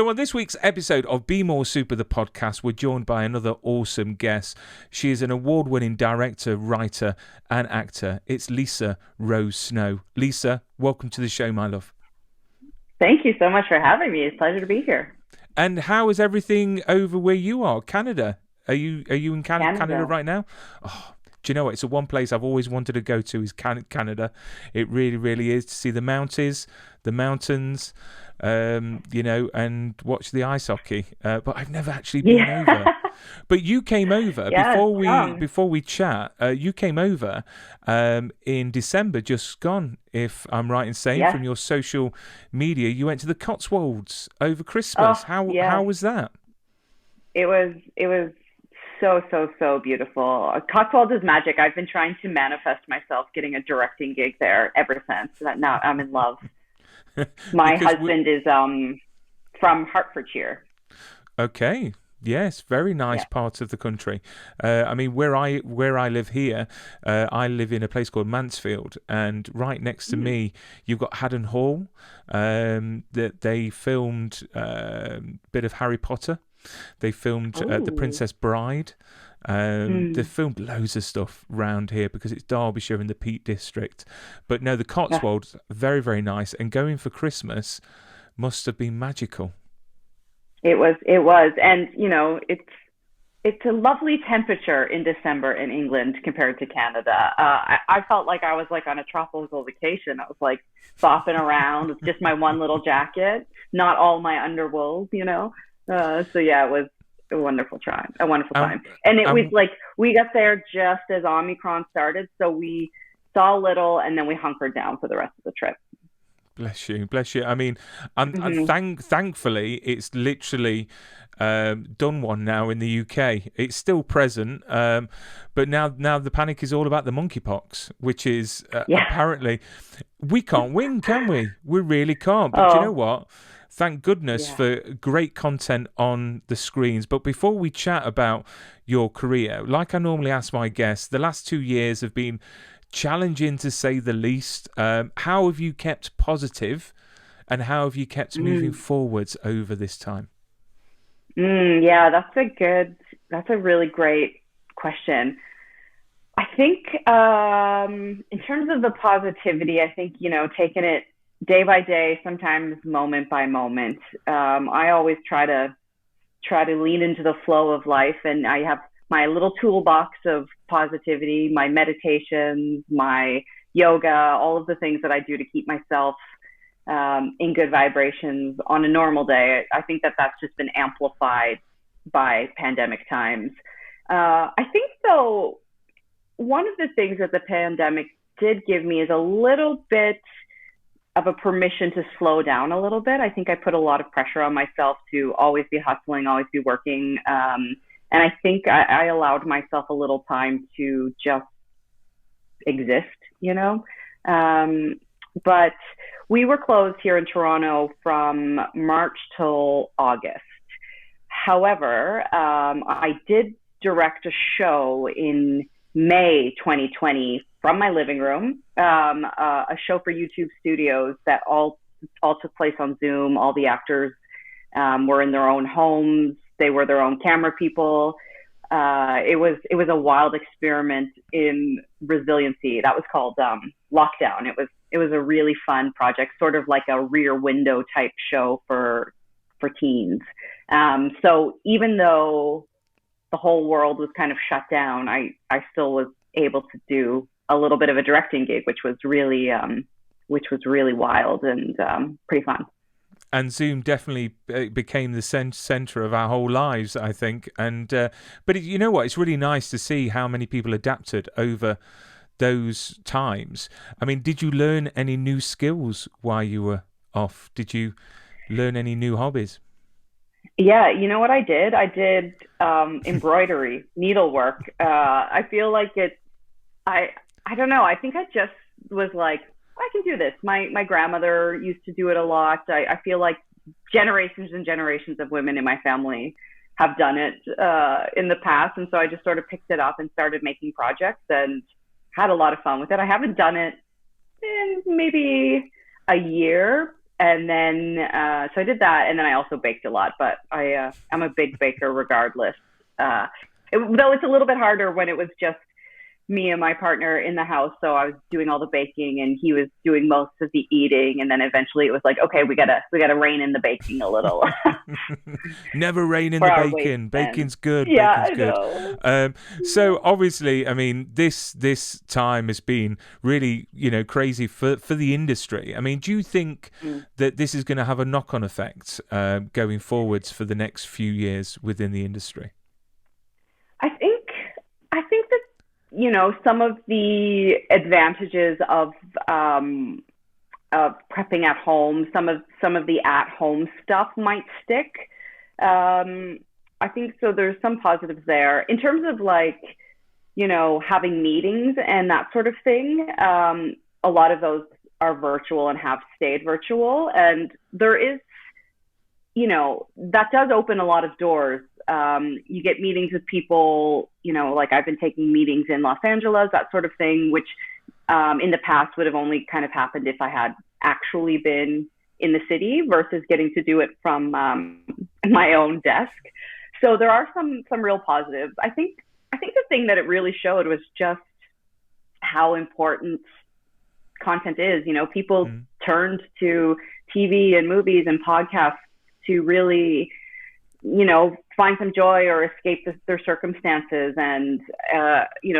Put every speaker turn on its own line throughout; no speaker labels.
So on this week's episode of Be More Super, the podcast, we're joined by another awesome guest. She is an award-winning director, writer and actor. It's Lisa Rose Snow. Lisa, welcome to the show, my love.
Thank you so much for having me. It's a pleasure to be here.
And how is everything over where you are, Canada? Are you in Canada right now? Oh, do you know what? It's the one place I've always wanted to go to is Canada. It really, really is, to see the mountains, and watch the ice hockey. But I've never actually been over. But you came over before we chat. You came over in December, just gone. If I'm right in saying, from your social media, you went to the Cotswolds over Christmas. How was that?
It was so beautiful. Cotswolds is magic. I've been trying to manifest myself getting a directing gig there ever since. Now I'm in love. My husband is from Hertfordshire.
Okay. Yes, very nice part of the country. Where I live here, I live in a place called Mansfield, and right next to me, you've got Haddon Hall. That they filmed a bit of Harry Potter. They filmed The Princess Bride. They filmed loads of stuff round here because it's Derbyshire in the Peak District. But no, the Cotswolds, very, very nice. And going for Christmas must have been magical.
It was. And, it's a lovely temperature in December in England compared to Canada. I felt like I was like on a tropical vacation. I was like bopping around with just my one little jacket, not all my underwool, it was a wonderful time. And it was like, we got there just as Omicron started. So we saw a little and then we hunkered down for the rest of the trip.
Bless you. I mean, thankfully, it's literally done one now in the UK. It's still present, but now the panic is all about the monkeypox, which is apparently we can't win, can we? We really can't. But you know what? Thank goodness for great content on the screens. But before we chat about your career, like I normally ask my guests, the last 2 years have been challenging to say the least. How have you kept positive, and how have you kept moving forwards over this time?
That's a really great question. I think in terms of the positivity, I think, taking it day by day, sometimes moment by moment. I always try to lean into the flow of life, and I have my little toolbox of positivity, my meditations, my yoga, all of the things that I do to keep myself in good vibrations on a normal day. I think that's just been amplified by pandemic times. I think, though, one of the things that the pandemic did give me is a little bit of a permission to slow down a little bit. I think I put a lot of pressure on myself to always be hustling, always be working. And I think I allowed myself a little time to just exist, But we were closed here in Toronto from March till August. However, I did direct a show in May 2020 from my living room, a show for YouTube Studios that all took place on Zoom. All the actors were in their own homes. They were their own camera people. It was a wild experiment in resiliency. That was called Lockdown. It was a really fun project, sort of like a Rear Window type show for teens. So even though the whole world was kind of shut down, I still was able to do a little bit of a directing gig, which was really wild and pretty fun.
And Zoom definitely became the center of our whole lives, I think. And but you know what? It's really nice to see how many people adapted over those times. I mean, did you learn any new skills while you were off? Did you learn any new hobbies?
Yeah, you know what I did? I did embroidery, needlework. I feel like I don't know. I think I just was like, I can do this. My grandmother used to do it a lot. I feel like generations and generations of women in my family have done it in the past. And so I just sort of picked it up and started making projects and had a lot of fun with it. I haven't done it in maybe a year, And then, so I did that, and then I also baked a lot, but I'm a big baker regardless. Though it's a little bit harder when it was just me and my partner in the house. So I was doing all the baking and he was doing most of the eating. And then eventually it was like, okay, we gotta rein in the baking a little.
Never rein in the baking. Baking's good.
Yeah,
Baking's good. So obviously, I mean, this time has been really, crazy for the industry. I mean, do you think that this is going to have a knock-on effect going forwards for the next few years within the industry?
I think that some of the advantages of prepping at home, some of the at home stuff might stick. I think so. There's some positives there in terms of having meetings and that sort of thing. A lot of those are virtual and have stayed virtual, and there is, that does open a lot of doors. You get meetings with people, I've been taking meetings in Los Angeles, that sort of thing, which in the past would have only kind of happened if I had actually been in the city versus getting to do it from my own desk. So there are some real positives. I think the thing that it really showed was just how important content is. People turned to TV and movies and podcasts to really, find some joy or escape their circumstances. And,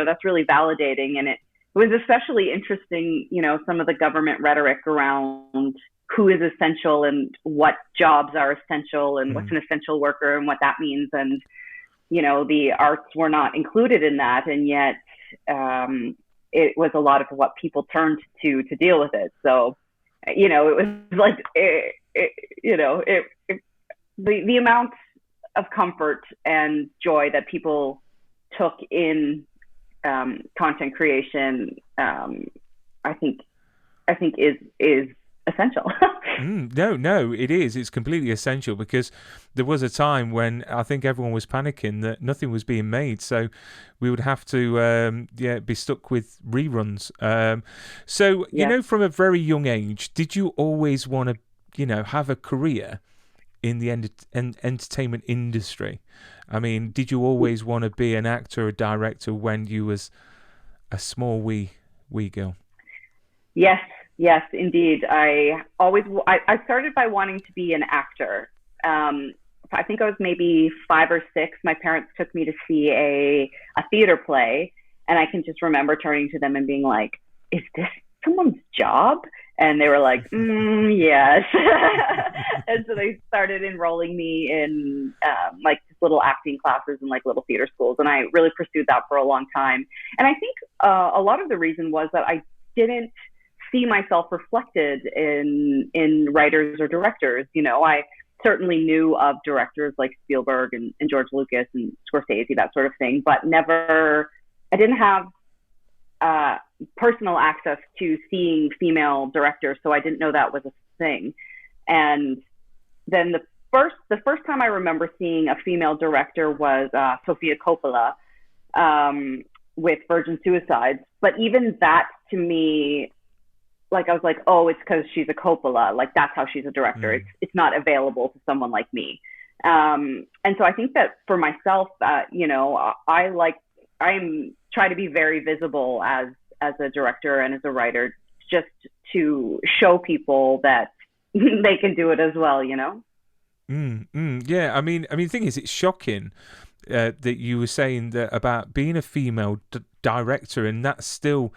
that's really validating. And it was especially interesting, some of the government rhetoric around who is essential and what jobs are essential and what's an essential worker and what that means. And, the arts were not included in that. And yet it was a lot of what people turned to deal with it. So, it was like, the amount of comfort and joy that people took in content creation, I think is essential.
No, it is. It's completely essential, because there was a time when I think everyone was panicking that nothing was being made, so we would have to be stuck with reruns. So from a very young age, did you always want to have a career in the entertainment industry? I mean, did you always want to be an actor or director when you was a small wee girl?
Yes, indeed. I started by wanting to be an actor. I think I was maybe 5 or 6. My parents took me to see a theater play, and I can just remember turning to them and being like, "Is this someone's job?" And they were like, "Yes." And so they started enrolling me in little acting classes and little theater schools, and I really pursued that for a long time. And I think a lot of the reason was that I didn't see myself reflected in writers or directors. I certainly knew of directors like Spielberg and George Lucas and Scorsese, that sort of thing, but I didn't have personal access to seeing female directors, so I didn't know that was a thing. And then the first time I remember seeing a female director was Sofia Coppola with Virgin Suicides. But even that, to me, I was like, oh, it's because she's a Coppola. That's how she's a director. It's not available to someone like me. And so I think that for myself, I try to be very visible as a director and as a writer, just to show people that they can do it as well, Yeah,
I mean, the thing is, it's shocking that you were saying that about being a female director, and that's still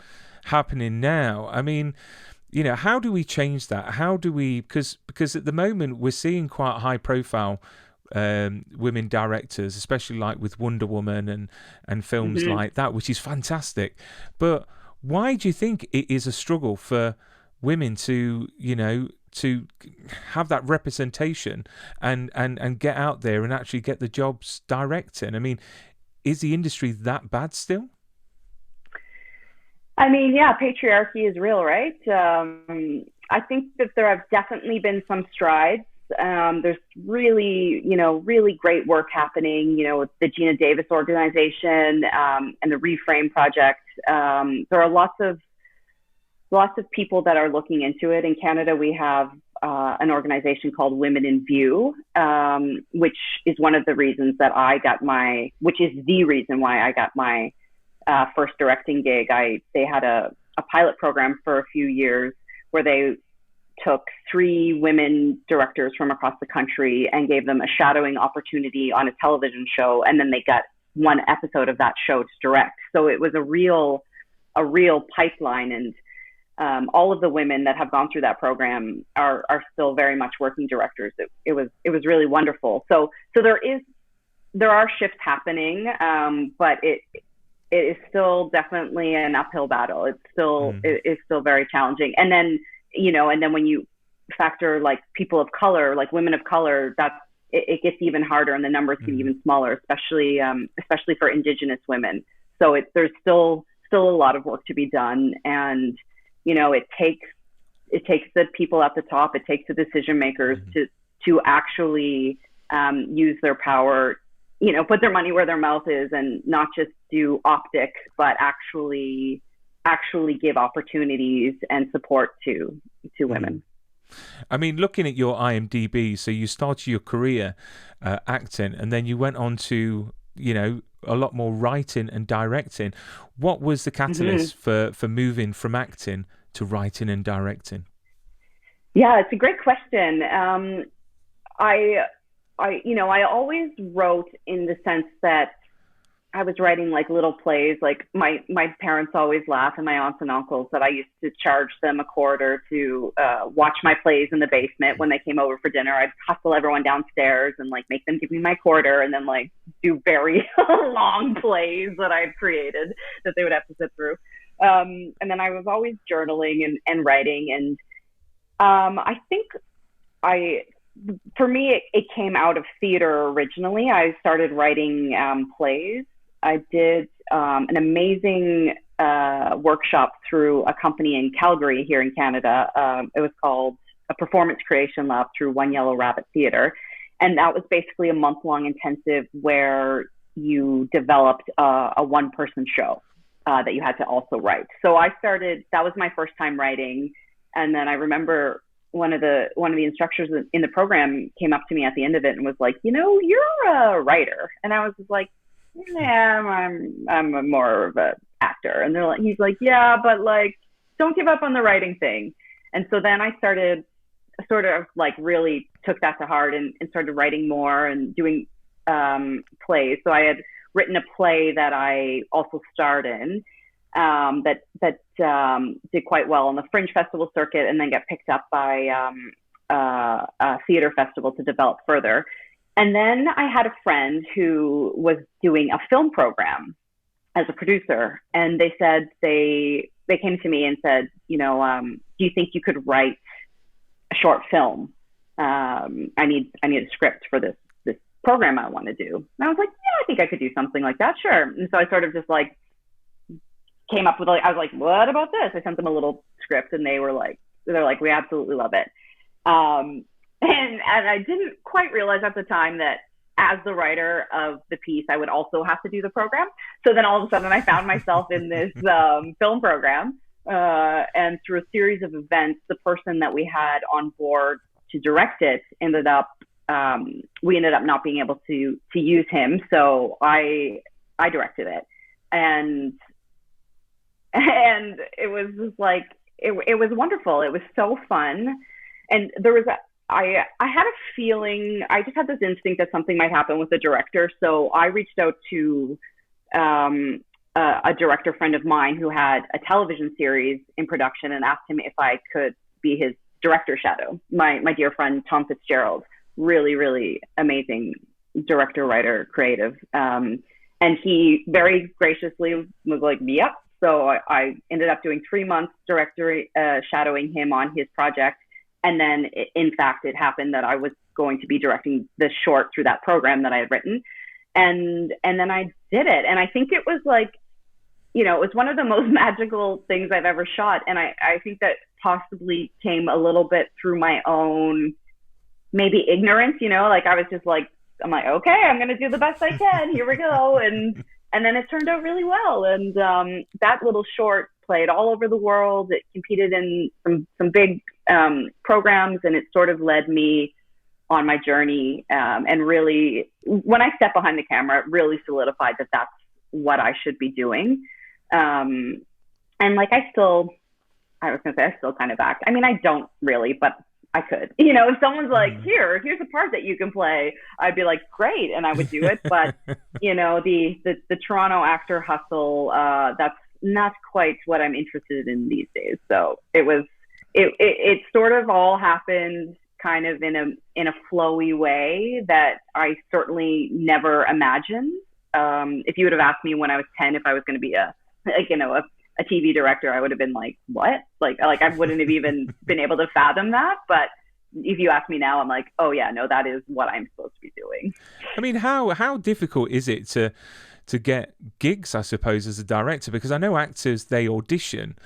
happening now. I mean, how do we change that? How do we? Because at the moment we're seeing quite high profile women directors, especially with Wonder Woman and films like that, which is fantastic. But why do you think it is a struggle for women to have that representation and get out there and actually get the jobs directing? I mean, is the industry that bad still?
I mean, yeah, patriarchy is real, right? I think that there have definitely been some strides. There's really great work happening, with the Gina Davis organization and the Reframe project. There are lots of people that are looking into it. In Canada, we have an organization called Women in View, which is one of the reasons that which is the reason why I got my first directing gig. They had a pilot program for a few years where they took 3 women directors from across the country and gave them a shadowing opportunity on a television show, and then they got one episode of that show to direct. So it was a real pipeline, and all of the women that have gone through that program are still very much working directors. It was really wonderful. So there are shifts happening, but it is still definitely an uphill battle. It is still very challenging. And then when you factor like people of color, like women of color, it gets even harder, and the numbers get even smaller, especially for Indigenous women. So there's still a lot of work to be done, and it takes the people at the top, it takes the decision makers to actually use their power, put their money where their mouth is, and not just do optics, but actually give opportunities and support to women.
I mean, looking at your IMDb, so you started your career acting, and then you went on to, a lot more writing and directing. What was the catalyst for moving from acting to writing and directing?
Yeah, it's a great question. I always wrote in the sense that I was writing like little plays. Like my parents always laugh, and my aunts and uncles, that I used to charge them $0.25 to watch my plays in the basement when they came over for dinner. I'd hustle everyone downstairs and like make them give me my $0.25, and then like do very long plays that I'd created that they would have to sit through. And then I was always journaling and writing. And I think for me, it came out of theater originally. I started writing plays. I did an amazing workshop through a company in Calgary here in Canada. It was called a Performance Creation Lab through One Yellow Rabbit Theatre. And that was basically a month-long intensive where you developed a one-person show that you had to also write. So that was my first time writing. And then I remember one of the instructors in the program came up to me at the end of it and was like, you're a writer. And I was just like, yeah, I'm more of an actor. And he's like, yeah, but like, don't give up on the writing thing. And so then I started sort of like really took that to heart and started writing more and doing plays. So I had written a play that I also starred in that did quite well on the Fringe Festival circuit, and then got picked up by a theater festival to develop further. And then I had a friend who was doing a film program as a producer, and they said they came to me and said, do you think you could write a short film? I need a script for this program I want to do. And I was like, yeah, I think I could do something like that, sure. And so I sort of just like came up with I was like, what about this? I sent them a little script, and they're like, we absolutely love it. And I didn't quite realize at the time that as the writer of the piece, I would also have to do the program. So then all of a sudden I found myself in this film program. And through a series of events, the person that we had on board to direct it we ended up not being able to use him. So I directed it. And it was just like, it was wonderful. It was so fun. And there was I had a feeling, I just had this instinct that something might happen with the director. So I reached out to a director friend of mine who had a television series in production and asked him if I could be his director shadow. My dear friend, Tom Fitzgerald, really, really amazing director, writer, creative. And he very graciously was like, yep. So I ended up doing 3 months director shadowing him on his project. And then, in fact, it happened that I was going to be directing the short through that program that I had written. And then I did it. And I think it was like, it was one of the most magical things I've ever shot. And I think that possibly came a little bit through my own, maybe ignorance, like I was just like, I'm like, okay, I'm going to do the best I can. Here we go. And then it turned out really well. And that little short played all over the world. It competed in some big programs, and it sort of led me on my journey. And really, when I stepped behind the camera, it really solidified that that's what I should be doing. And like, I still kind of act. I mean, I don't really, but I could. You know, if someone's like, here's a part that you can play, I'd be like, great, and I would do it. But you know, the Toronto actor hustle, that's not quite what I'm interested in these days. So it sort of all happened kind of in a flowy way that I certainly never imagined. If you would have asked me when I was 10 if I was going to be a TV director, I would have been like, what? Like I wouldn't have even been able to fathom that. But if you ask me now, I'm like, oh yeah, no, that is what I'm supposed to be doing.
I mean, how difficult is it to get gigs, I suppose, as a director? Because I know actors, they audition,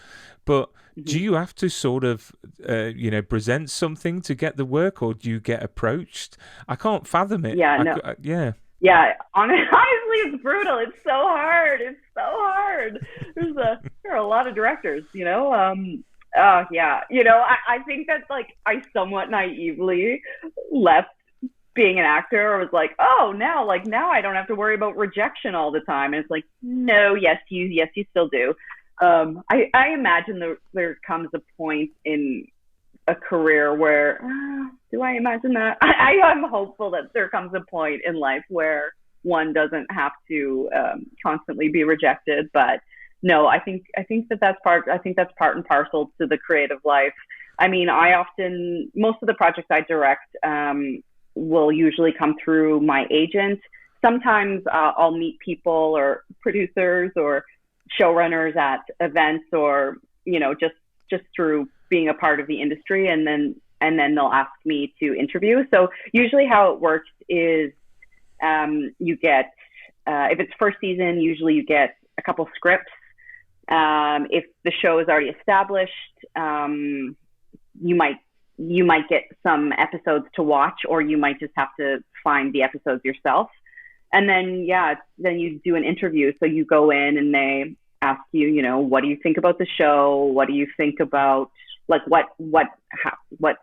but do you have to sort of, present something to get the work, or do you get approached? I can't fathom it.
Yeah, Yeah, honestly, it's brutal. It's so hard. There are a lot of directors, you know. Yeah, you know, I think that like I somewhat naively left being an actor. I was like, oh, now I don't have to worry about rejection all the time. And it's like, no, yes, you still do. I imagine there comes a point in a career where, do I imagine that? I'm hopeful that there comes a point in life where one doesn't have to constantly be rejected. But no, I think that's part and parcel to the creative life. I mean, most of the projects I direct will usually come through my agent. Sometimes I'll meet people or producers or showrunners at events, or you know, just through being a part of the industry, and then they'll ask me to interview. So usually how it works is you get, if it's first season, usually you get a couple scripts. If the show is already established, you might get some episodes to watch, or you might just have to find the episodes yourself. And then, then you do an interview. So you go in and they ask you, you know, what do you think about the show? What do you think about, like, what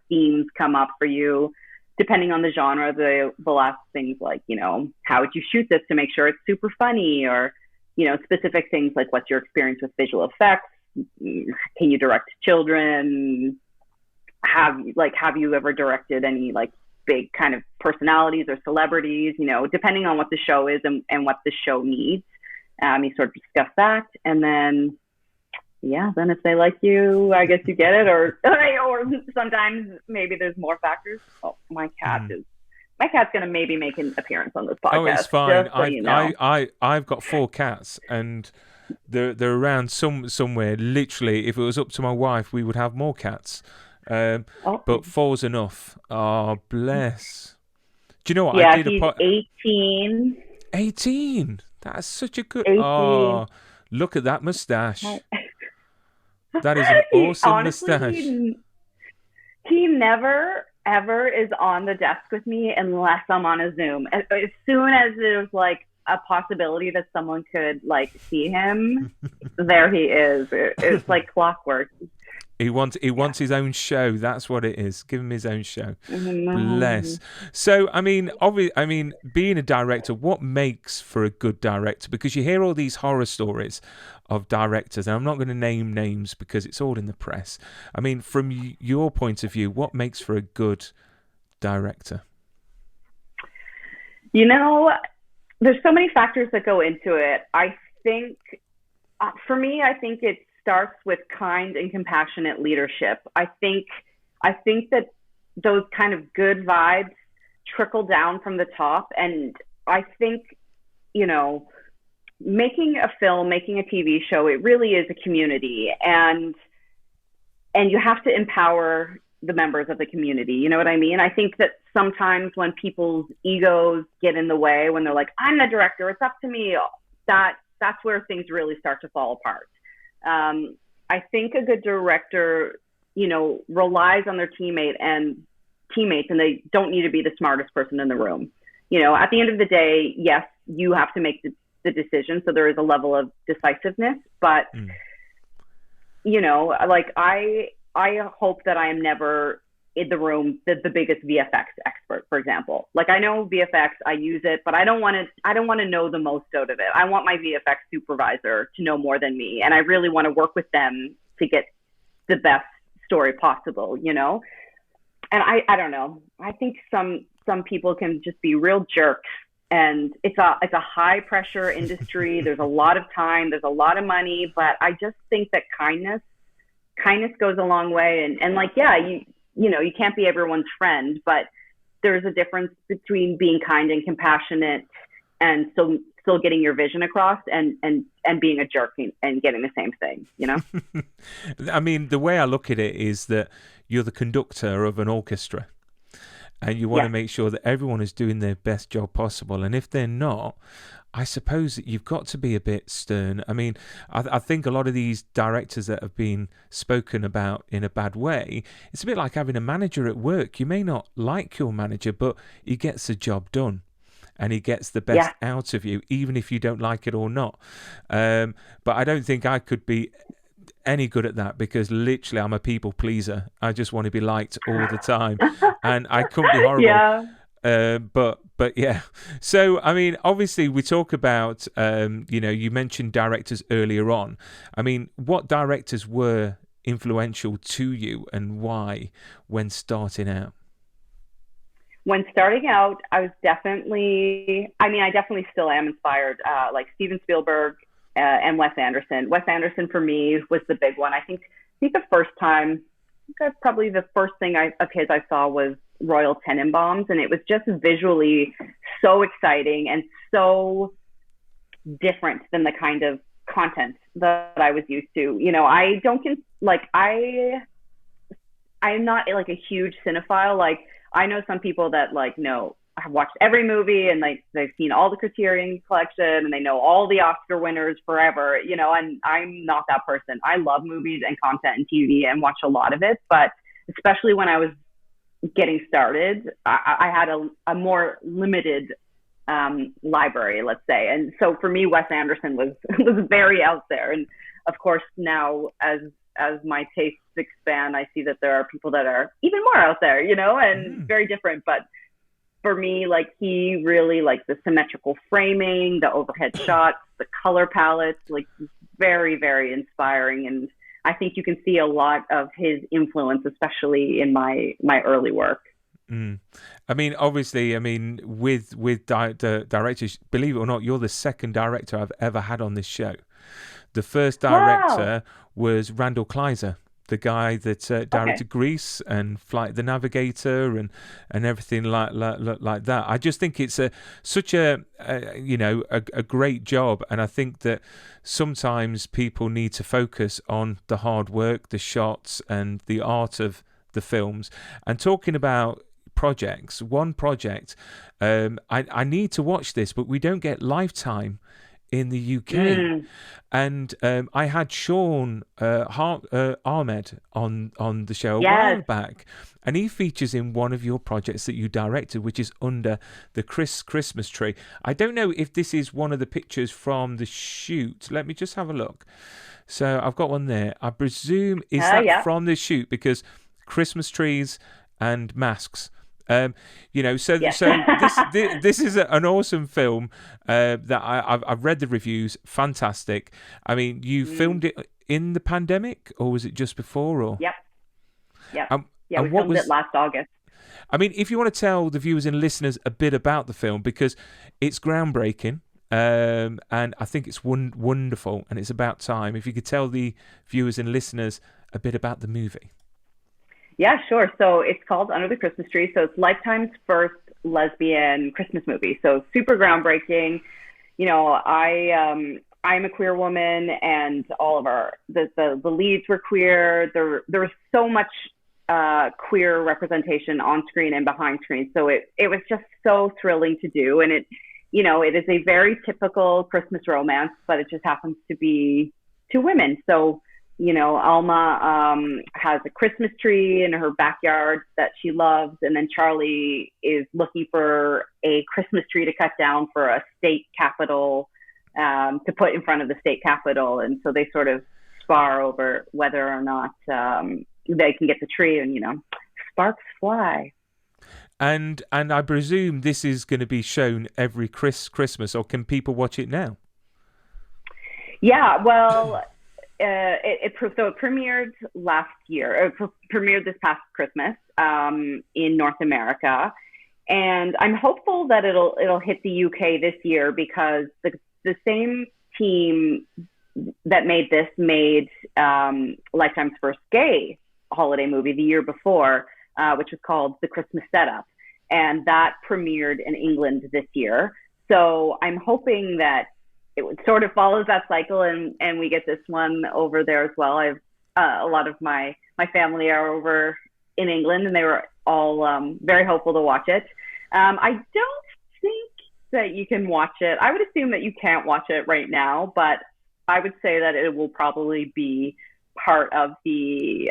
themes come up for you? Depending on the genre, they'll ask things like, you know, how would you shoot this to make sure it's super funny? Or, you know, specific things like, what's your experience with visual effects? Can you direct children? Have you ever directed any like big kind of personalities or celebrities? You know, depending on what the show is and what the show needs, you sort of discuss that, and then then if they like you, I guess you get it, or sometimes maybe there's more factors. Oh, my cat's going to maybe make an appearance on this podcast.
Oh, it's fine.
So you know.
I've got 4 cats, and they're around somewhere. Literally, if it was up to my wife, we would have more cats. But 4's enough. Oh, bless. Do you know what?
Yeah,
I did
he's 18.
18? That's such a good...
18.
Oh, look at that moustache. That is an awesome moustache.
He never, ever is on the desk with me unless I'm on a Zoom. As soon as there's like a possibility that someone could like see him, there he is. It's like clockwork.
He wants his own show. That's what it is. Give him his own show. Bless. So, I mean, being a director, what makes for a good director? Because you hear all these horror stories of directors, and I'm not going to name names because it's all in the press. I mean, from your point of view, what makes for a good director?
You know, there's so many factors that go into it. I think, for me, it starts with kind and compassionate leadership. I think that those kind of good vibes trickle down from the top. And I think, you know, making a film, making a TV show, it really is a community, and you have to empower the members of the community. You know what I mean? I think that sometimes when people's egos get in the way, when they're like, I'm the director, it's up to me, that's where things really start to fall apart. I think a good director, you know, relies on their teammates, and they don't need to be the smartest person in the room. You know, at the end of the day, yes, you have to make the decision. So there is a level of decisiveness, but like I hope that I am never in the room the biggest VFX expert, for example. Like I know VFX, I use it, but I don't want to know the most out of it. I want my VFX supervisor to know more than me, and I really want to work with them to get the best story possible, And I don't know. I think some people can just be real jerks, and it's a high pressure industry. There's a lot of time, there's a lot of money, but I just think that kindness goes a long way. And like, yeah, you can't be everyone's friend, but there's a difference between being kind and compassionate and still getting your vision across and being a jerk and getting the same thing,
I mean, the way I look at it is that you're the conductor of an orchestra, and you want to make sure that everyone is doing their best job possible. And if they're not, I suppose that you've got to be a bit stern. I mean, I think a lot of these directors that have been spoken about in a bad way, it's a bit like having a manager at work. You may not like your manager, but he gets the job done, and he gets the best out of you, even if you don't like it or not. But I don't think I could be any good at that, because literally I'm a people pleaser. I just want to be liked all the time, and I couldn't be horrible. But yeah. So I mean, obviously we talk about you mentioned directors earlier on. I mean, what directors were influential to you and why when starting out?
When starting out, I definitely still am inspired, like Steven Spielberg and Wes Anderson. Wes Anderson for me was the big one. I think the first thing of his I saw was Royal Tenenbaums, and it was just visually so exciting and so different than the kind of content that I was used to. I'm not like a huge cinephile. Like I know some people that have watched every movie and they've seen all the Criterion collection and they know all the Oscar winners forever, and I'm not that person. I love movies and content and TV and watch a lot of it, but especially when I was getting started, I had a more limited library, let's say. And so for me, Wes Anderson was very out there. And of course, now as my tastes expand, I see that there are people that are even more out there, and very different. But for me, like he really the symmetrical framing, the overhead shots, the color palettes, very, very inspiring. And I think you can see a lot of his influence, especially in my early work.
I mean, obviously, with directors, believe it or not, you're the second director I've ever had on this show. The first director was Randall Kleiser, the guy that directed Grease and Flight of the Navigator and everything like that. I just think it's such a great job, and I think that sometimes people need to focus on the hard work, the shots, and the art of the films. And talking about projects, one project, I need to watch this, but we don't get Lifetime in the UK. And I had Sean Ahmed on the show a while back, and he features in one of your projects that you directed, which is Under the Christmas Tree. I don't know if this is one of the pictures from the shoot. Let me just have a look. So I've got one there. I presume is that from the shoot, because Christmas trees and masks. So this is an awesome film that I've read the reviews. Fantastic. I mean, you filmed it in the pandemic, or was it just before? Or
we filmed it last August.
I mean, if you want to tell the viewers and listeners a bit about the film, because it's groundbreaking, and I think it's wonderful, and it's about time. If you could tell the viewers and listeners a bit about the movie.
Yeah, sure. So it's called Under the Christmas Tree. So it's Lifetime's first lesbian Christmas movie. So super groundbreaking. I'm a queer woman, and all of the leads were queer. There was so much queer representation on screen and behind screen. So it was just so thrilling to do. And it is a very typical Christmas romance, but it just happens to be two women. So Alma has a Christmas tree in her backyard that she loves, and then Charlie is looking for a Christmas tree to cut down for a state capitol, to put in front of the state capitol. And so they sort of spar over whether or not they can get the tree, and sparks fly.
And I presume this is going to be shown every Christmas, or can people watch it now?
Yeah, well, it premiered last year. It premiered this past Christmas in North America, and I'm hopeful that it'll hit the UK this year, because the same team that made this made Lifetime's first gay holiday movie the year before, which was called The Christmas Setup, and that premiered in England this year. So I'm hoping that it sort of follows that cycle, and we get this one over there as well. I've a lot of my family are over in England, and they were all very hopeful to watch it. I don't think that you can watch it. I would assume that you can't watch it right now, but I would say that it will probably be part of the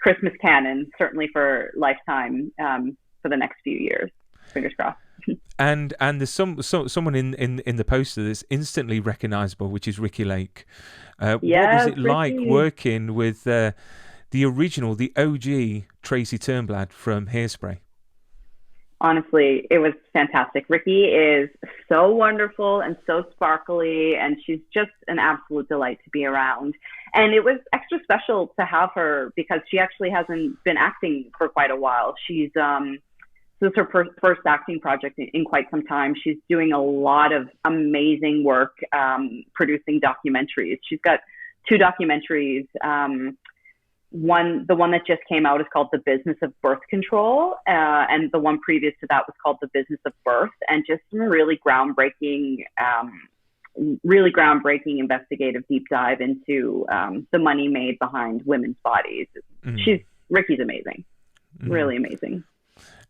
Christmas canon, certainly for Lifetime, for the next few years. Fingers crossed.
And there's someone in the poster that's instantly recognizable, which is Ricki Lake. What was it like working with the original, the OG Tracy Turnblad from Hairspray?
Honestly, it was fantastic. Ricki is so wonderful and so sparkly, and she's just an absolute delight to be around. And it was extra special to have her, because she actually hasn't been acting for quite a while. She's this is her first acting project in quite some time. She's doing a lot of amazing work producing documentaries. She's got 2 documentaries. The one that just came out is called The Business of Birth Control, and the one previous to that was called The Business of Birth, and just some really groundbreaking investigative deep dive into the money made behind women's bodies. Ricki's amazing, really amazing.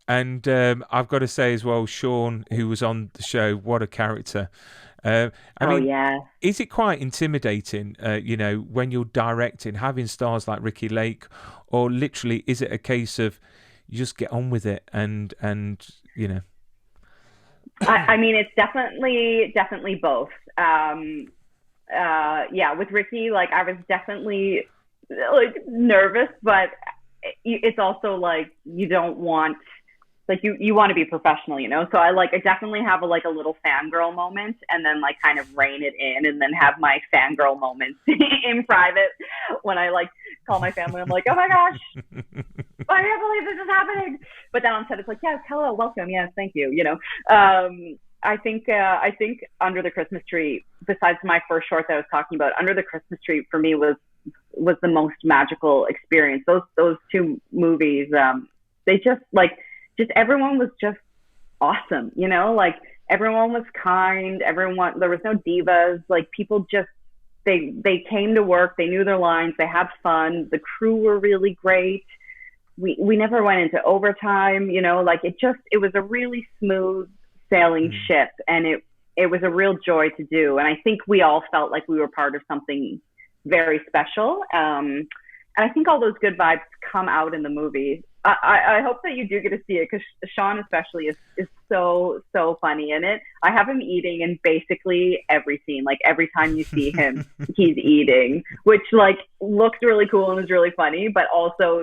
And I've got to say as well, Sean, who was on the show, what a character. I mean, is it quite intimidating, when you're directing, having stars like Ricki Lake, or literally is it a case of you just get on with it and
I mean, it's definitely both. With Ricki, like, I was definitely like nervous, but it's also like you don't want. Like you want to be professional, So I definitely have a little fangirl moment, and then kind of rein it in, and then have my fangirl moments in private when I call my family. I'm like, oh my gosh, I can't believe this is happening. But then on set, it's like, yes, hello, welcome, yes, thank you. I think Under the Christmas Tree, besides my first short that I was talking about, Under the Christmas Tree for me was the most magical experience. Those 2 movies, they just everyone was just awesome, everyone was kind, there was no divas, people just, they came to work, they knew their lines, they had fun, the crew were really great, we never went into overtime, it was a really smooth sailing ship, and it was a real joy to do, and I think we all felt like we were part of something very special, and I think all those good vibes come out in the movie. I hope that you do get to see it, because Sean especially is so funny in it. I have him eating in basically every scene. Every time you see him, he's eating, which looks really cool and is really funny, but also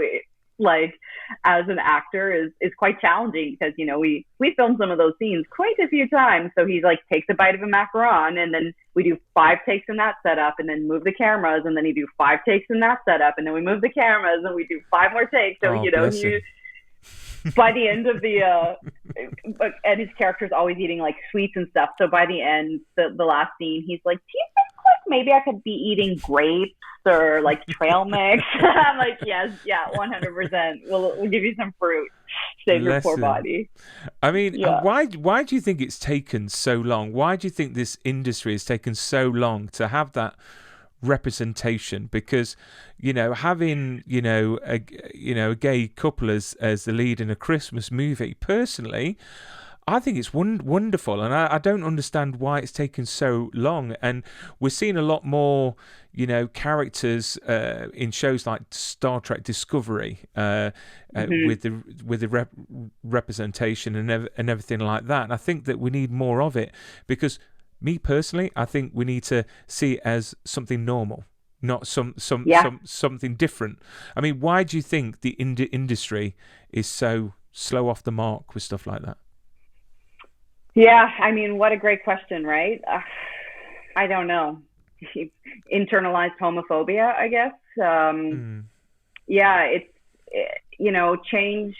as an actor is quite challenging, because we filmed some of those scenes quite a few times. So he's takes a bite of a macaron, and then we do 5 takes in that setup, and then move the cameras, and then he do 5 takes in that setup, and then we move the cameras, and we do 5 more takes. So by the end of the and his character's always eating sweets and stuff. So by the end, the last scene, he's like, do you think maybe I could be eating grapes or trail mix? I'm like, yes, yeah, 100%. We'll give you some fruit. Save your poor body.
I mean, why do you think it's taken so long? Why do you think this industry has taken so long to have that representation? Because having a gay couple as the lead in a Christmas movie, personally, I think it's wonderful, and I don't understand why it's taken so long. And we're seeing a lot more, characters in shows like Star Trek Discovery, with the representation and everything like that. And I think that we need more of it, because me personally, I think we need to see it as something normal. not
Yeah.
something different. I mean, why do you think the industry is so slow off the mark with stuff like that?
Yeah, I mean, what a great question, right? I don't know. Internalized homophobia, I guess. Yeah, change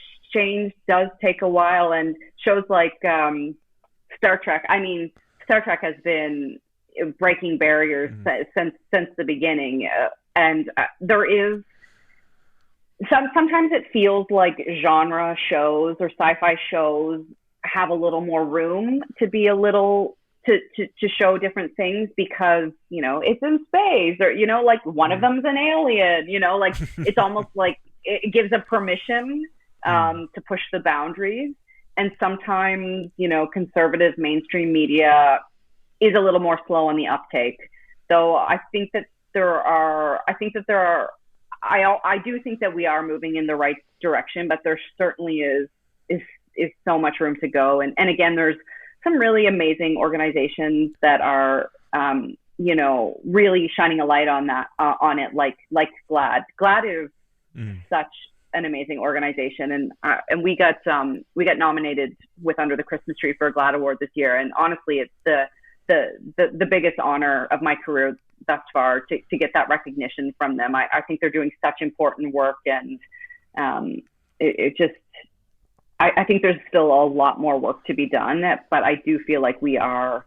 does take a while, and shows like Star Trek. I mean, Star Trek has been breaking barriers since the beginning, and there is sometimes it feels like genre shows or sci-fi shows have a little more room to be a little to show different things because it's in space, or like one of them's an alien, like it's almost like it gives a permission to push the boundaries. And sometimes conservative mainstream media is a little more slow on the uptake. So I think that I do think that we are moving in the right direction, but there certainly is so much room to go. And again, there's some really amazing organizations that are, really shining a light on that, on it, like GLAAD. GLAAD is such an amazing organization, and we got nominated with Under the Christmas Tree for a GLAAD Award this year. And honestly, it's the biggest honor of my career thus far to get that recognition from them. I think they're doing such important work, and I think there's still a lot more work to be done, but I do feel like we are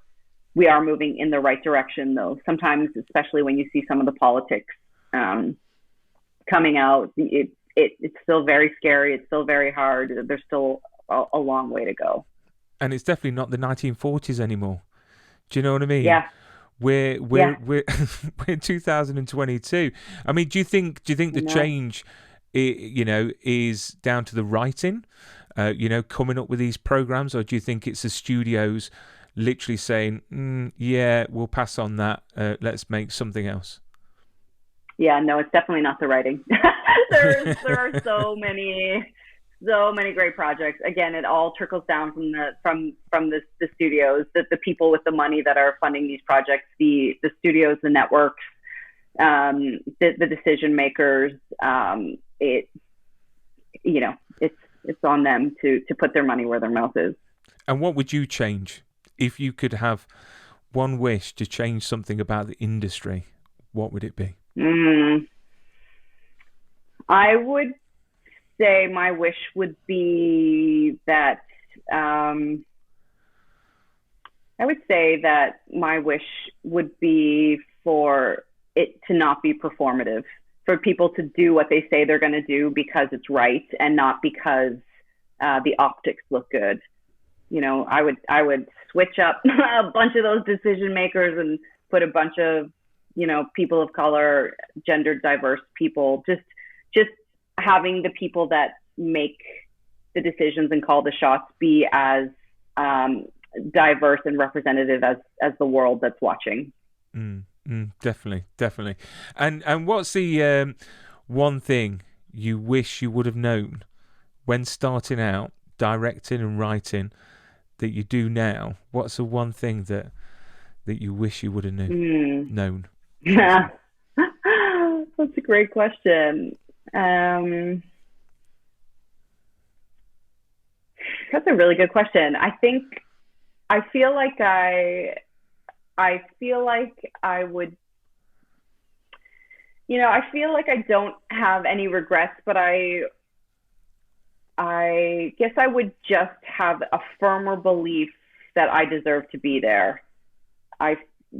moving in the right direction, though. Sometimes, especially when you see some of the politics coming out, it's still very scary. It's still very hard. There's still a long way to go.
And it's definitely not the 1940s anymore. Do you know what I mean?
Yeah.
We're 2022. I mean, do you think the change, is down to the writing, coming up with these programs, or do you think it's the studios literally saying, yeah, we'll pass on that, let's make something else?
Yeah, no, it's definitely not the writing. there are so many great projects. Again, it all trickles down from the studios, the people with the money that are funding these projects, the studios, the networks, the decision makers. It's on them to put their money where their mouth is.
And what would you change if you could have one wish to change something about the industry? What would it be?
I would say my wish would be that my wish would be for it to not be performative, for people to do what they say they're going to do because it's right and not because the optics look good. I would switch up a bunch of those decision makers and put a bunch of people of color, gender diverse people, just having the people that make the decisions and call the shots be as diverse and representative as the world that's watching.
Definitely. And what's the one thing you wish you would have known when starting out directing and writing that you do now? What's the one thing that you wish you would have known?
Yeah, that's a great question. That's a really good question. I feel like I would, I feel like I don't have any regrets, but I guess I would just have a firmer belief that I deserve to be there. I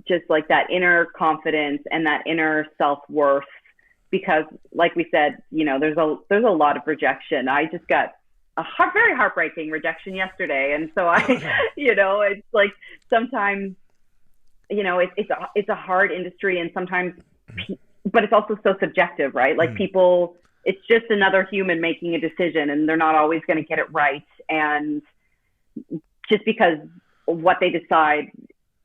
just like that inner confidence and that inner self-worth, because like we said, there's a lot of rejection. I just got a very heartbreaking rejection yesterday. And so it's like sometimes, it's a hard industry, and sometimes, but it's also so subjective, right? Like people, it's just another human making a decision, and they're not always going to get it right. And just because what they decide,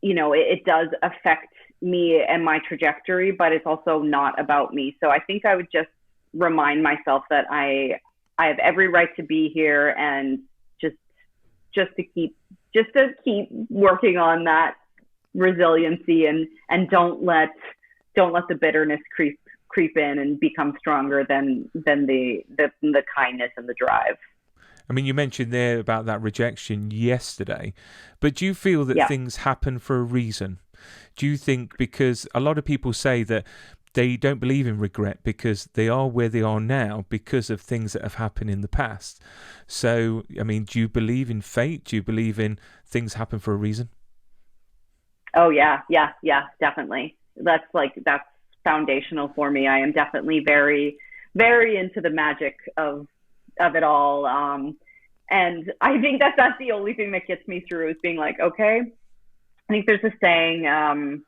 it does affect me and my trajectory, but it's also not about me. So I think I would just remind myself that I have every right to be here, and just to keep working on that resiliency, and don't let don't let the bitterness creep in and become stronger than the kindness and the drive.
I mean, you mentioned there about that rejection yesterday, but do you feel that things happen for a reason? Do you think, because a lot of people say that they don't believe in regret because they are where they are now because of things that have happened in the past. So, I mean, do you believe in fate? Do you believe in things happen for a reason?
Oh, yeah, definitely. That's foundational for me. I am definitely very, very into the magic of it all. And I think that's the only thing that gets me through is being like, okay, I think there's a saying,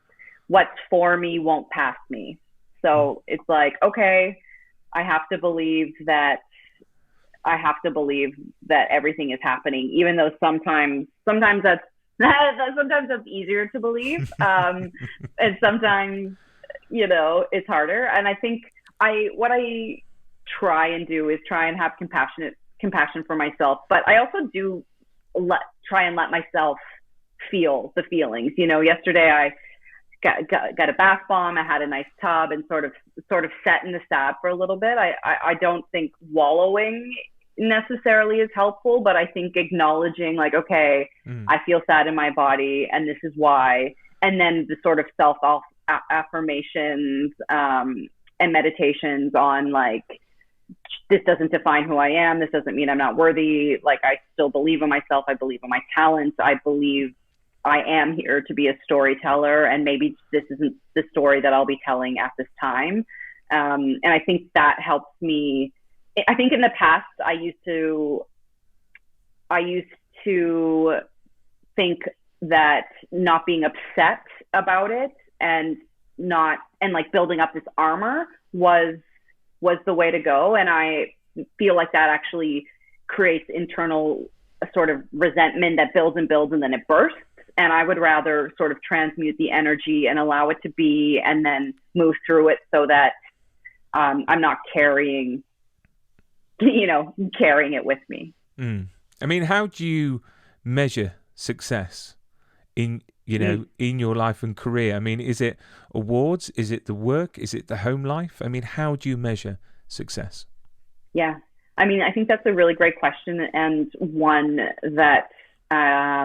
what's for me won't pass me. So it's like, okay, I have to believe that everything is happening, even though sometimes that's easier to believe. And sometimes, it's harder. And I think what I try and do is try and have compassion for myself, but I also do try and let myself feel the feelings. Yesterday I got a bath bomb. I had a nice tub and sort of sat in the sad for a little bit. I don't think wallowing necessarily is helpful, but I think acknowledging like, okay, I feel sad in my body and this is why. And then the sort of self affirmations and meditations on like, this doesn't define who I am. This doesn't mean I'm not worthy. Like, I still believe in myself. I believe in my talents. I believe I am here to be a storyteller, and maybe this isn't the story that I'll be telling at this time. And I think that helps me. I think in the past, I used to think that not being upset about it and like building up this armor was the way to go. And I feel like that actually creates internal sort of resentment that builds and builds and then it bursts. And I would rather sort of transmute the energy and allow it to be and then move through it so that I'm not carrying it with me.
I mean, how do you measure success in your life and career? I mean, is it awards? Is it the work? Is it the home life? I mean, how do you measure success?
Yeah. I mean, I think that's a really great question, and one that I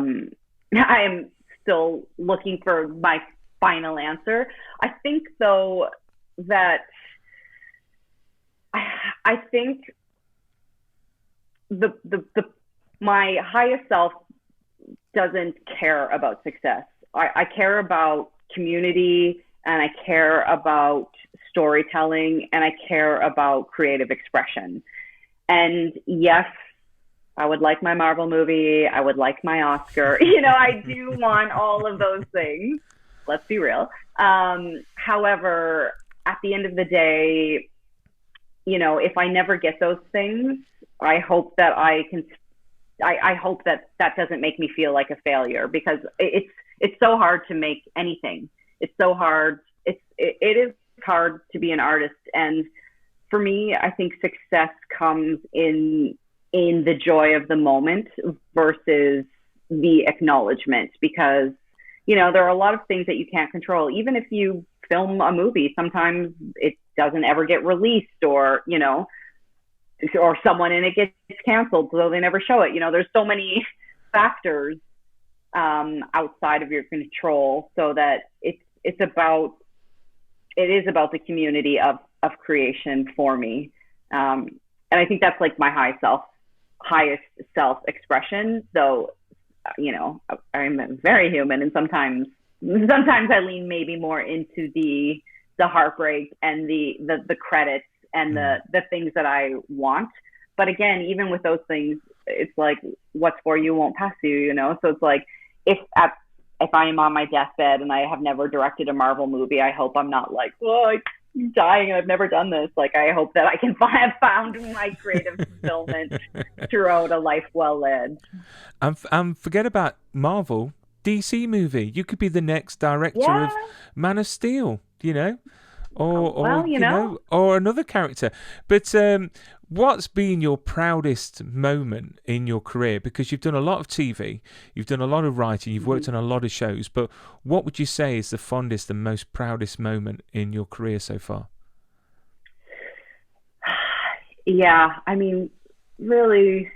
am still looking for my final answer. I think, though, that I think my highest self doesn't care about success. I care about community, and I care about storytelling, and I care about creative expression. And yes, I would like my Marvel movie. I would like my Oscar. I do want all of those things. Let's be real. However, at the end of the day, if I never get those things, I hope that I hope that doesn't make me feel like a failure, because it's so hard to make anything. It's so hard. It is hard to be an artist. And for me, I think success comes in the joy of the moment versus the acknowledgement, because, there are a lot of things that you can't control. Even if you film a movie, sometimes it doesn't ever get released, or someone in it gets canceled, so they never show it. There's so many factors outside of your control, so that it is about the community of creation for me. And I think that's like my highest self expression. So, I'm very human, and sometimes I lean maybe more into the heartbreak and the credits and the things that I want. But again, even with those things, it's like, what's for you won't pass you, So it's like, if I am on my deathbed and I have never directed a Marvel movie, I hope I'm not like, I'm dying and I've never done this. Like, I hope that I can have found my creative fulfillment throughout a life well led.
And forget about Marvel, DC movie. You could be the next director of Man of Steel, or another character. But what's been your proudest moment in your career? Because you've done a lot of TV, you've done a lot of writing, you've worked on a lot of shows, but what would you say is the fondest and most proudest moment in your career so far?
Yeah, I mean, really,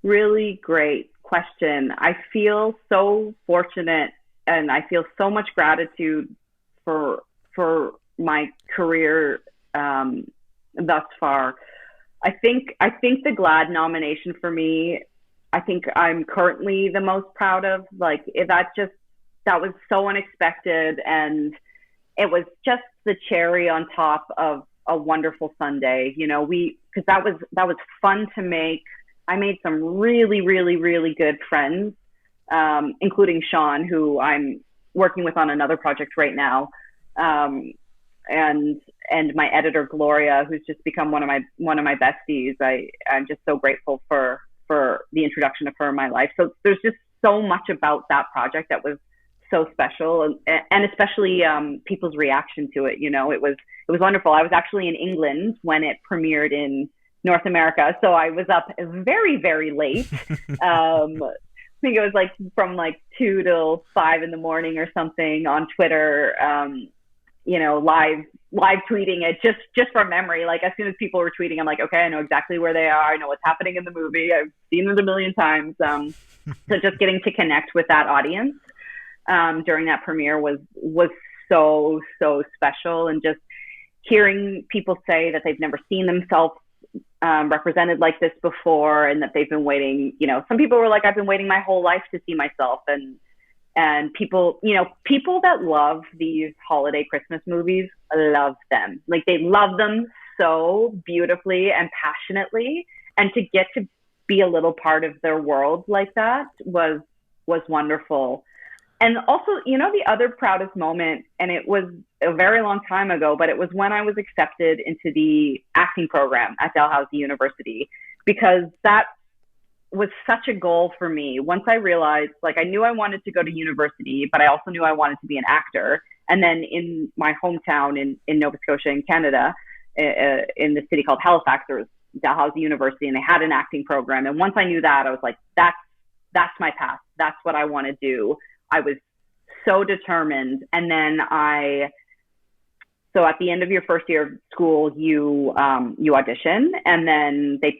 really great question. I feel so fortunate, and I feel so much gratitude for my career thus far. I think the GLAAD nomination for me, I think I'm currently the most proud of. Like, that was so unexpected, and it was just the cherry on top of a wonderful Sunday. Because that was fun to make. I made some really, really, really good friends, including Sean, who I'm working with on another project right now, and my editor Gloria, who's just become one of my besties. I'm just so grateful for the introduction of her in my life. So there's just so much about that project that was so special, and especially people's reaction to it. It was wonderful. I was actually in England when it premiered in North America, so I was up very, very late. I think it was like from 2 till 5 in the morning or something on Twitter, live tweeting it just from memory. Like, as soon as people were tweeting, I'm like, okay, I know exactly where they are. I know what's happening in the movie. I've seen it a million times. So just getting to connect with that audience during that premiere was so, so special. And just hearing people say that they've never seen themselves represented like this before, and that they've been waiting. Some people were like, I've been waiting my whole life to see myself. And people that love these holiday Christmas movies love them. Like, they love them so beautifully and passionately. And to get to be a little part of their world like that was wonderful. And also, the other proudest moment, and it was a very long time ago, but it was when I was accepted into the acting program at Dalhousie University, because that was such a goal for me. Once I realized, I knew I wanted to go to university, but I also knew I wanted to be an actor. And then in my hometown in Nova Scotia in Canada, in the city called Halifax, there was Dalhousie University, and they had an acting program. And once I knew that, I was like, that's my path. That's what I want to do. I was so determined. And then so at the end of your first year of school, you audition, and then I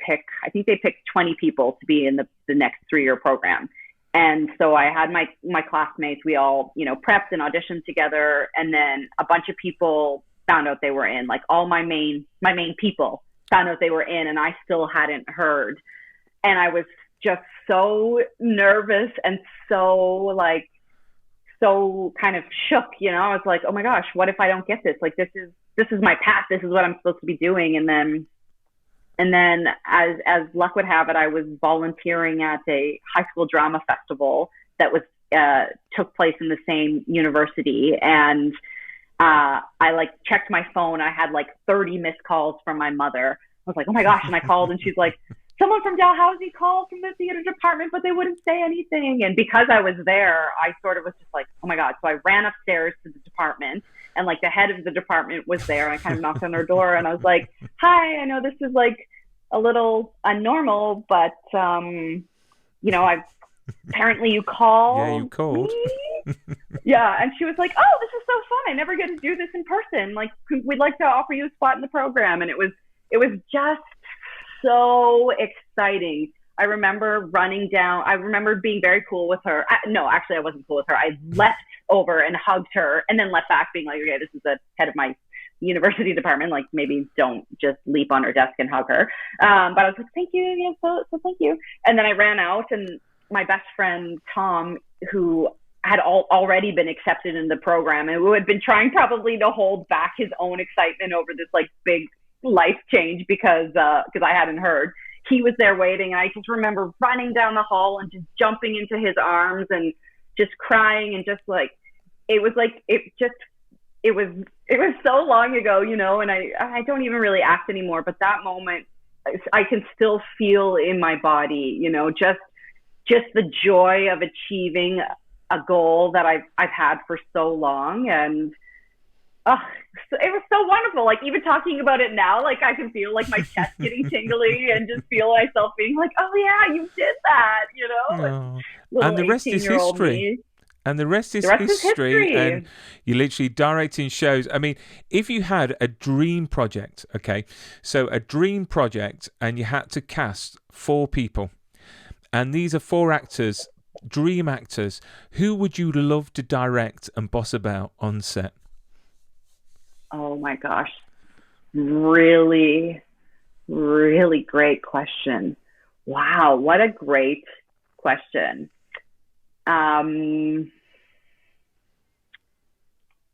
think they pick 20 people to be in the next 3-year program. And so I had my classmates, we all, prepped and auditioned together. And then a bunch of people found out they were in, all my main people found out they were in, and I still hadn't heard. And I was just so nervous and so kind of shook. I was like, oh my gosh, what if I don't get this? This is my path. This is what I'm supposed to be doing. And then as luck would have it, I was volunteering at a high school drama festival that took place in the same university. And I checked my phone. I had 30 missed calls from my mother. I was like, oh my gosh. And I called, and she's like, someone from Dalhousie called from the theater department, but they wouldn't say anything. And because I was there, I sort of was just like, oh my God. So I ran upstairs to the department, and the head of the department was there, and I kind of knocked on her door, and I was like, hi, I know this is a little unnormal, but apparently you called.
Yeah, you called.
Yeah. And she was like, oh, this is so fun. I never get to do this in person. We'd like to offer you a spot in the program. And it was just so exciting. I remember running down. I remember being very cool with her. No, actually, I wasn't cool with her. I leapt over and hugged her, and then left back being like, okay, this is the head of my university department. Maybe don't just leap on her desk and hug her. But I was like, thank you. Yeah, so thank you. And then I ran out, and my best friend, Tom, who had already been accepted in the program and who had been trying probably to hold back his own excitement over this big life change because I hadn't heard. He was there waiting, and I just remember running down the hall and just jumping into his arms and just crying, and just it was so long ago, and I don't even really act anymore, but that moment I can still feel in my body, just the joy of achieving a goal that I've had for so long. And Oh, it was so wonderful. Like even talking about it now, like I can feel like my chest getting tingly and just feel myself being like, oh yeah, you did that, you know?
Oh.
Little
And the rest is
18-year-old
history.
me.
And the rest
The
is
rest is
history. And
history.
you're literally directing shows. I mean, if you had a dream project, okay, so a dream project, and you had to cast 4 people, and these are 4 actors, dream actors, who would you love to direct and boss about on set?
Oh my gosh. Really, really great question. Wow, what a great question.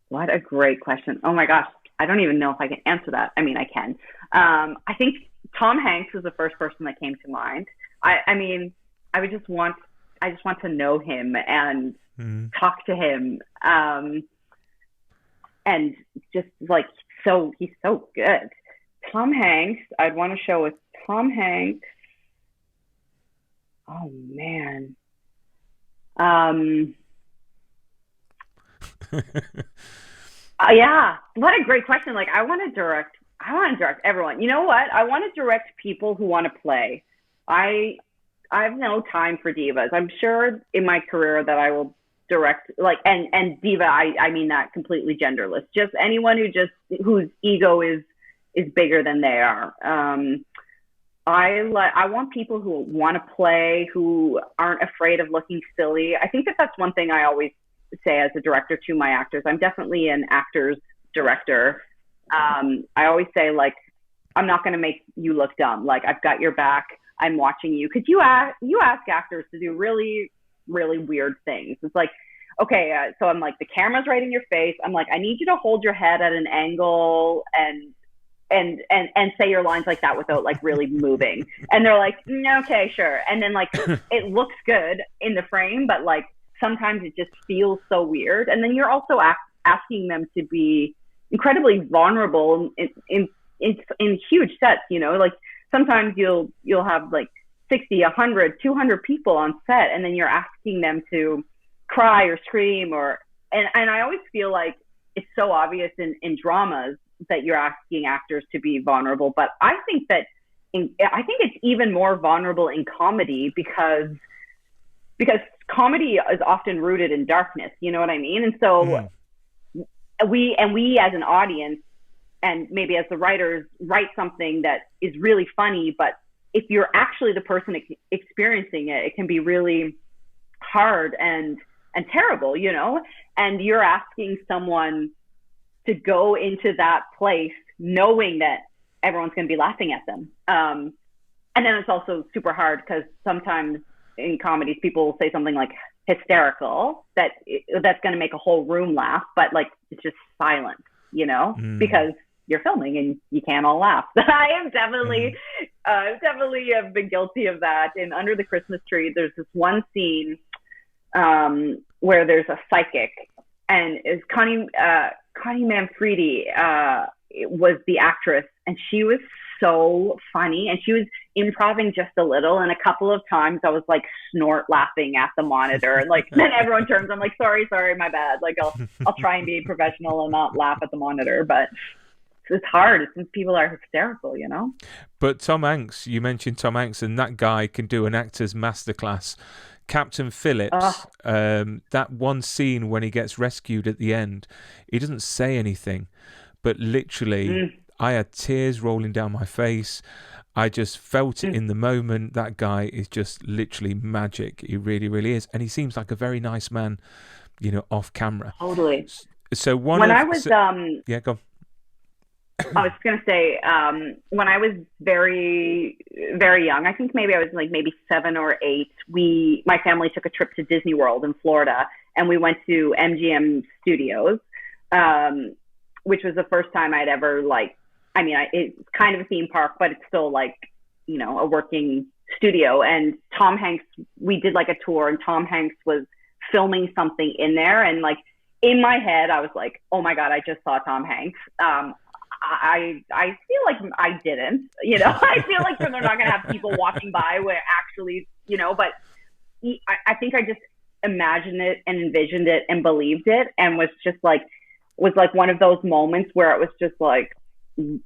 What a great question. Oh my gosh, I don't even know if I can answer that. I mean, I can. I think Tom Hanks was the first person that came to mind. I mean, I just want to know him and talk to him, and just like he's so good. Tom Hanks, I'd want to show with Tom Hanks. Oh man. Yeah, what a great question. Like I want to direct everyone. You know what? I want to direct people who want to play. I have no time for divas. I'm sure in my career that I will direct like and diva I mean that completely genderless. Just anyone whose ego is bigger than they are. I want people who want to play, who aren't afraid of looking silly. I think that's one thing I always say as a director to my actors. I'm definitely an actor's director. I always say, like, I'm not going to make you look dumb. Like, I've got your back. I'm watching you. Because you ask actors to do really, really weird things. It's like, okay, so I'm like, the camera's right in your face. I'm like, I need you to hold your head at an angle and say your lines like that without like really moving. And they're like, okay, sure. And then like it looks good in the frame, but like sometimes it just feels so weird. And then you're also asking them to be incredibly vulnerable in huge sets, you know, like sometimes you'll have like 60, 100, 200 people on set, and then you're asking them to cry or scream and I always feel like it's so obvious in dramas that you're asking actors to be vulnerable, but I think it's even more vulnerable in comedy because comedy is often rooted in darkness, you know what I mean? And so we as an audience and maybe as the writers write something that is really funny, but if you're actually the person experiencing it, it can be really hard and terrible, you know? And you're asking someone to go into that place knowing that everyone's going to be laughing at them. And then it's also super hard because sometimes in comedies, people will say something like hysterical that's going to make a whole room laugh, but like it's just silent, you know, because you're filming and you can't all laugh. I am definitely have been guilty of that. In Under the Christmas Tree, there's this one scene where there's a psychic, and it's Connie Manfredi was the actress, and she was so funny, and she was improvising just a little, and a couple of times I was like snort laughing at the monitor, and like then everyone turns, I'm like, sorry, my bad. Like I'll try and be professional and not laugh at the monitor, but it's hard since people are hysterical, you know.
But Tom Hanks, you mentioned Tom Hanks, and that guy can do an actor's masterclass. Captain Phillips, that one scene when he gets rescued at the end, he doesn't say anything, but literally I had tears rolling down my face. I just felt it in the moment. That guy is just literally magic. He really, really is. And he seems like a very nice man, you know, off camera.
Totally.
So go on.
I was going to say, when I was very, very young, I think maybe I was like maybe 7 or 8, my family took a trip to Disney World in Florida, and we went to MGM Studios, which was the first time I'd ever it's kind of a theme park, but it's still like, you know, a working studio. And Tom Hanks, we did like a tour, and Tom Hanks was filming something in there. And like in my head, I was like, oh my God, I just saw Tom Hanks. I feel like I didn't, you know, I feel like they're not going to have people walking by where actually, you know, but I think I just imagined it and envisioned it and believed it and was just like, was like one of those moments where it was just like,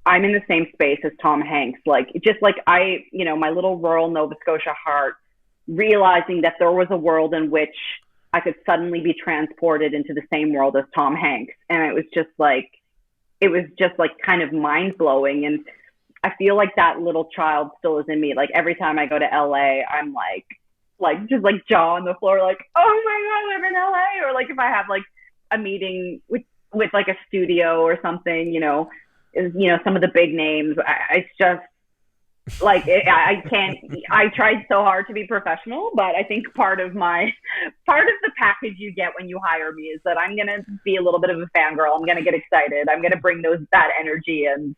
I'm in the same space as Tom Hanks. Like, just like my little rural Nova Scotia heart, realizing that there was a world in which I could suddenly be transported into the same world as Tom Hanks. And it was just like kind of mind blowing. And I feel like that little child still is in me. Like every time I go to LA, I'm like just like jaw on the floor, like, oh my God, I'm in LA. Or like if I have like a meeting with like a studio or something, some of the big names, it's just like, I can't, I tried so hard to be professional, but I think part of the package you get when you hire me is that I'm going to be a little bit of a fangirl. I'm going to get excited. I'm going to bring that energy. And,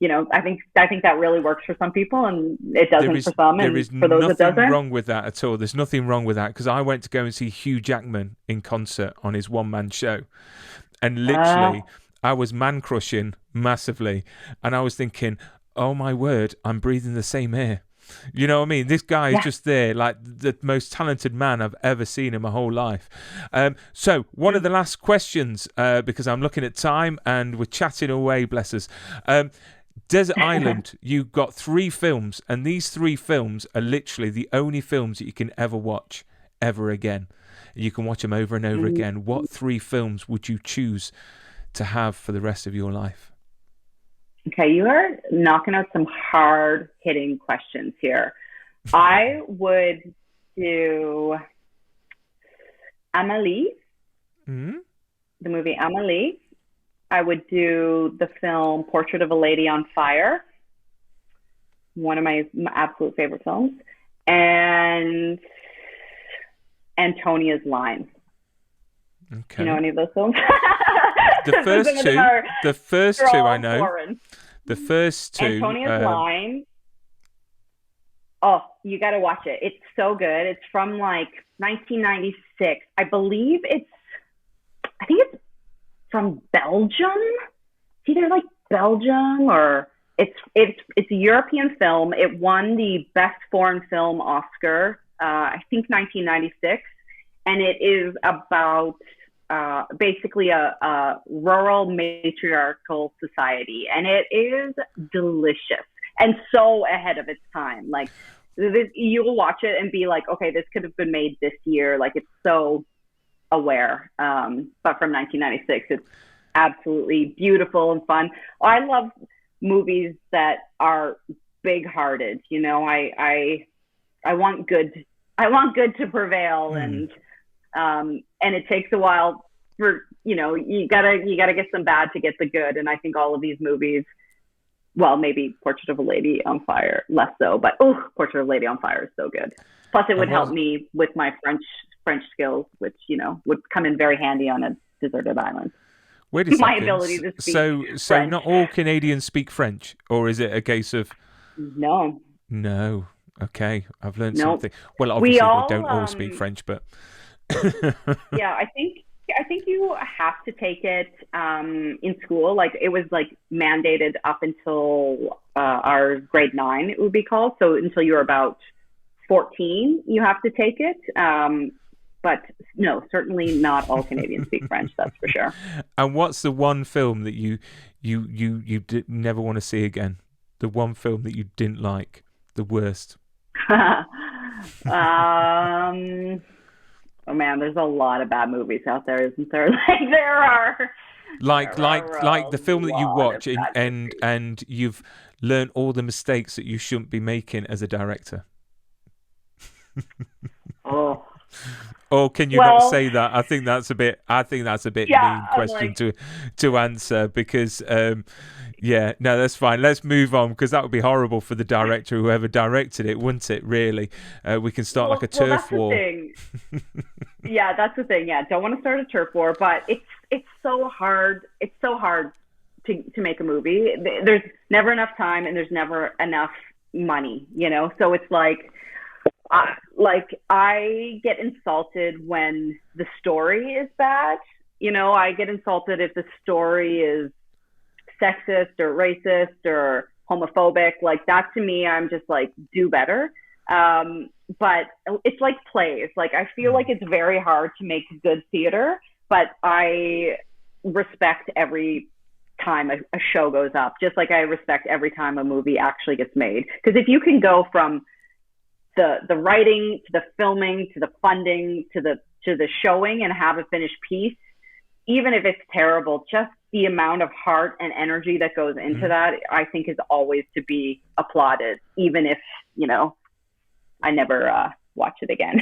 I think that really works for some people, and it doesn't for some.
There is
for those
nothing
that doesn't.
wrong with that at all. There's nothing wrong with that, because I went to go and see Hugh Jackman in concert on his one-man show. And literally, I was man-crushing massively. And I was thinking, oh my word, I'm breathing the same air. You know what I mean? This guy is just there, like the most talented man I've ever seen in my whole life. So one of the last questions, because I'm looking at time and we're chatting away, bless us. Desert Island, you got 3 films, and these 3 films are literally the only films that you can ever watch ever again. You can watch them over and over again. What 3 films would you choose to have for the rest of your life?
Okay, you are knocking out some hard-hitting questions here. I would do Amélie, the movie Amélie. I would do the film Portrait of a Lady on Fire, one of my absolute favorite films, and Antonia's Line.
Okay.
You know any of those films?
The first two I know.
Foreign.
The first two.
Antonia's Line. Oh, you got to watch it. It's so good. It's from like 1996. I think it's from Belgium. It's either like Belgium or it's a European film. It won the Best Foreign Film Oscar, I think 1996, and it is about basically a rural matriarchal society, and it is delicious and so ahead of its time. Like you'll watch it and be like, okay, this could have been made this year. Like it's so aware, but from 1996, it's absolutely beautiful and fun. I love movies that are big-hearted. I want good. I want good to prevail, and it takes a while for you gotta get some bad to get the good. And I think all of these movies, well, maybe Portrait of a Lady on Fire less so, but Portrait of a Lady on Fire is so good. Plus, it would help me with my French skills, which would come in very handy on a deserted island.
Wait a second.
My ability to speak
so
French.
Not all Canadians speak French, or is it a case of
No.
Okay, I've learned something. Well, obviously they don't all speak French, but
yeah, I think you have to take it in school. Like it was like mandated up until our grade 9, it would be called. So until you're about 14, you have to take it. But no, certainly not all Canadians speak French. That's for sure.
And what's the one film that you never want to see again? The one film that you didn't like, the worst.
Oh man, there's a lot of bad movies out there, isn't there? Like there are.
Like the film that you watch and you've learned all the mistakes that you shouldn't be making as a director.
Oh.
Or can you not say that? I think that's a bit mean question to answer, because no, that's fine. Let's move on, because that would be horrible for the director, whoever directed it, wouldn't it? Really, we can start like a turf war.
Yeah, that's the thing. Yeah, don't want to start a turf war, but it's so hard. It's so hard to make a movie. There's never enough time, and there's never enough money. So it's like I get insulted when the story is bad. I get insulted if the story is sexist or racist or homophobic. Like that to me, I'm just like, do better. But it's like plays. Like I feel like it's very hard to make good theater, but I respect every time a show goes up, just like I respect every time a movie actually gets made. Because if you can go from the writing to the filming to the funding to the showing and have a finished piece, even if it's terrible, just the amount of heart and energy that goes into that, I think, is always to be applauded, even if, you know, I never watch it again.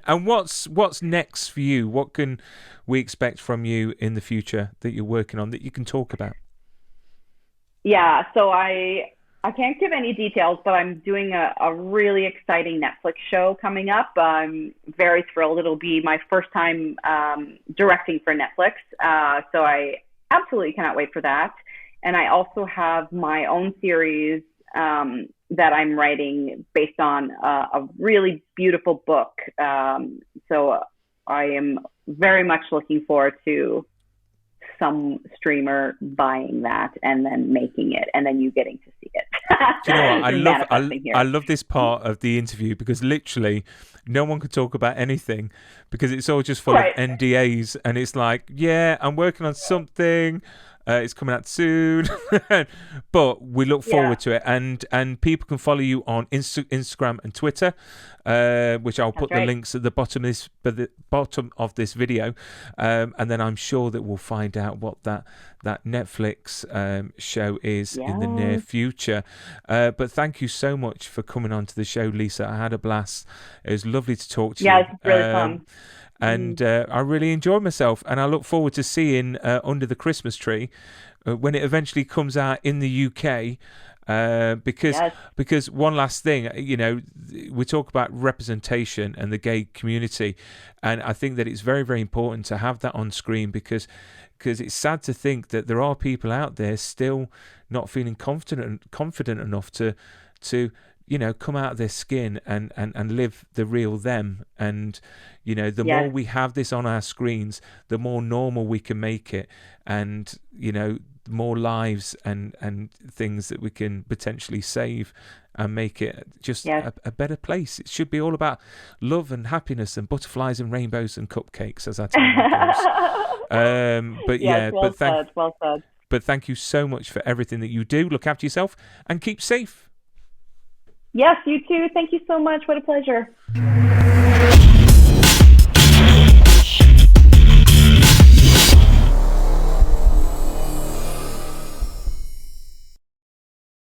And what's next for you? What can we expect from you in the future that you're working on that you can talk about?
Yeah, so I can't give any details, but I'm doing a really exciting Netflix show coming up. I'm very thrilled. It'll be my first time directing for Netflix, so I absolutely cannot wait for that. And I also have my own series that I'm writing based on a really beautiful book. So I am very much looking forward to some streamer buying that and then making it, and then you getting to see it.
Do you know what? I love this part of the interview, because literally no one could talk about anything because it's all just full of NDAs, and it's like, yeah, I'm working on something. It's coming out soon, but we look forward to it, and people can follow you on Instagram and Twitter, which I'll put the links at the bottom of this video, and then I'm sure that we'll find out what that Netflix show is in the near future. But thank you so much for coming on to the show, Lisa. I had a blast. It was lovely to talk to you.
Yeah, it's really fun.
And I really enjoyed myself, and I look forward to seeing Under the Christmas Tree when it eventually comes out in the UK. Because one last thing, you know, we talk about representation and the gay community, and I think that it's very, very important to have that on screen, because it's sad to think that there are people out there still not feeling confident enough to you know, come out of their skin and live the real them. And, you know, the more we have this on our screens, the more normal we can make it. And, you know, more lives and things that we can potentially save and make it just a better place. It should be all about love and happiness and butterflies and rainbows and cupcakes, as I tell my girls.
Well said.
But thank you so much for everything that you do. Look after yourself and keep safe.
Yes, you too. Thank you so much. What a pleasure.